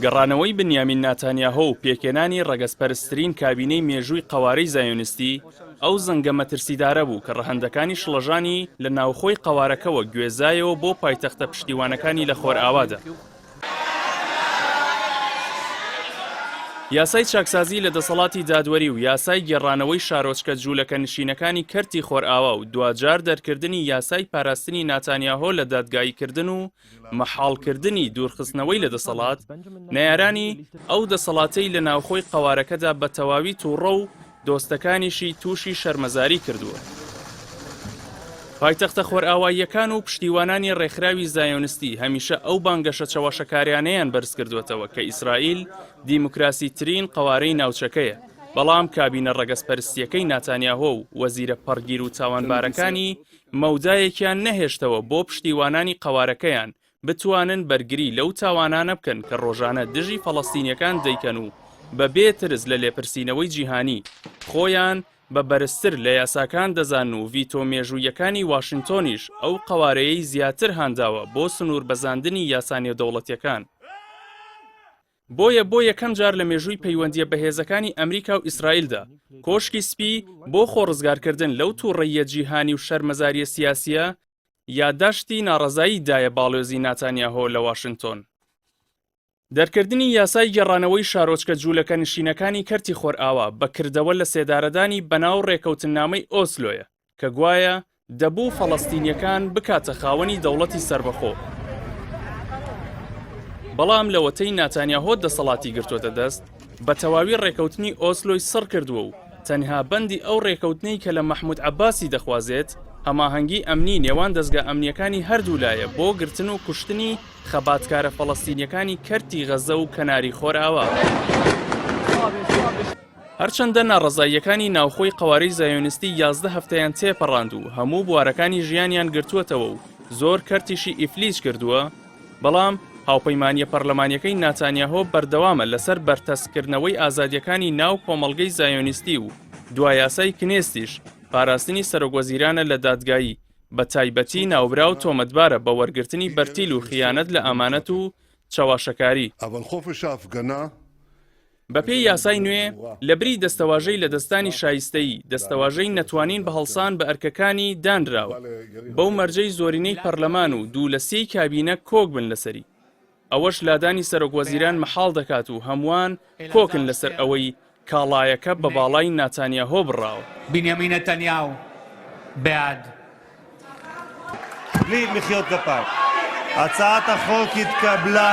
گەڕانەوەی بنیامین ناتانیاهۆ و پێکێنانی ڕەگەزپەرستترین کابینەی مێژووی قەوارەی زایۆنیستی ئەو زەنگە مەترسیدارە بوو کە ڕەهەندەکانی شڵەژانی لە ناوخۆی قەوارەکەوە گوێزایەوە بۆ پایتەختە پشتیوانەکانی لە خۆرئاوادا. یاسای چاکسازی لە دەسەڵاتی دادوەری و یاسای گێڕانەوەی شارۆچکە جوولەکە نشینەکانی کەرتی خۆرئاوا و دوجار دەرکردنی یاسای پاراستنی ناتانیاهۆ لە دادگاییکردن و مەحاڵکردنی دوورخستنەوەی لە دەسەڵات نەیارانی ئەو دەسەڵاتەی لە ناوخۆی قەوارەکەدا بە تەواوی تووڕە و دۆستەکانیشی تووشی شەرمەزاری کردووە. پایتەختە خۆرئاواییەکان و پشتیوانانی ڕێکخراوی زایۆنستی هەمیشە ئەو بانگەشە چەوەشەکاریانەیان بەرز کردوێتەوە کە ئیسرائیل دیموکراسی ترین قەوارەی ناوچەکەیە، بەڵام کابینە ڕەگەزپەرستیەکەی ناتانیاهۆ و وەزیرە پەڕگیر و چاوانبارەکانی مەودایەکیان نەهێشتەوە بۆ پشتیوانانی قەوارەکەیان بتوانن بەرگری لەو تاوانانە بکەن کە ڕۆژانە دژی فەڵەستینیەکان دەیکەن و بە بێترس لە لێپرسینەوەی جیهانی خۆیان بە بەرزتر لە یاساکان دەزان و ڤیتۆ مێژوویەکانی واشنتۆنیش ئەو قەوارەیەی زیاتر هانداوە بۆ سنوور بەزاندنی یاسانیە دەوڵەتیەکان. بۆ یەکەم جار لە مێژووی پەیوەندیە بەهێزەکانی ئەمریکا و ئیسرائیلدا کۆشکی سپی بۆ خۆڕزگارکردن لەو تووڕەییە جیهانی و شەرمەزاریە سیاسیە یادداشتی ناڕەزاییدایە باڵێۆزی ناتانیاهۆ لە واشنتۆن. دەرکردنی یاسای گێڕانەوەی شارۆچکە جوولەکە نشینەکانی کەرتی خۆرئاوا بەکردەوە لە سێدارەدانی بەناو ڕێکەوتنامەی ئۆسلۆیە کە گوایە دەبوو فەڵەستینیەکان بکاتە خاوەنی دەوڵەتی سربەخۆ. بەڵام لەوەتەی ناتانیاهۆ دەسەڵاتی گرتوۆتە دەست بە تەواوی ڕێکەوتنی ئۆسلۆی سڕ کردووە و تەنها بەندی ئەو ڕێکەوتنەی کە لە مەحموود عەباسی دەخوازێت هەماهەنگی ئەمنی نێوان دەستگا ئەمنیەکانی هەردوو لایە بۆ گرتن و کوشتنی خەباتکارە فەڵەستینیەکانی کەرتی غەزە و کەناری خۆرئاوا. هەرچەندە ناڕەزاییەکانی ناوخۆی قەوارەی زایۆنستی 11 هەفتەیان تێپەڕاند و هەموو بوارەکانی ژیانیان گرتووەتەوە و زۆر کەرتیشی ئیفلیس کردووە، بەڵام هاوپەیمانیە پەرلەمانیەکەی ناتانیاهۆ بەردەوامە لەسەر بەرتەسکردنەوەی ئازادیەکانی ناو کۆمەڵگەی زایۆنیستی و دوای یاسای کنێستیش پاراستنی سەرۆکوەزیرانە لە دادگایی بە تایبەتی ناوبراو تۆمەتبارە بە وەرگرتنی بەرتیل و خیانەت لە ئامانەت و چاواشەکاری. بەپێی یاسای نوێ لەبری دەستەواژەی لە دەستانی شایستەیی دەستەواژەی نەتوانین بە هەڵسان بە ئەرکەکانی دانراوە بەو مەرجەی زۆرینەی پەرلەمان و 2 لە 3 کابینە کۆک بن لەسەری. ئەوەش لادانی سەرۆکوەزیران مەحاڵ دەکات و هەمووان کۆکن لەسەر ئەوەی کاڵایەکە بە باڵای ناتانیاهۆ بڕاوە. بنیامین نتانیاهو בעד. בלי מחיאות כפיים. הצעת החוק התקבלה.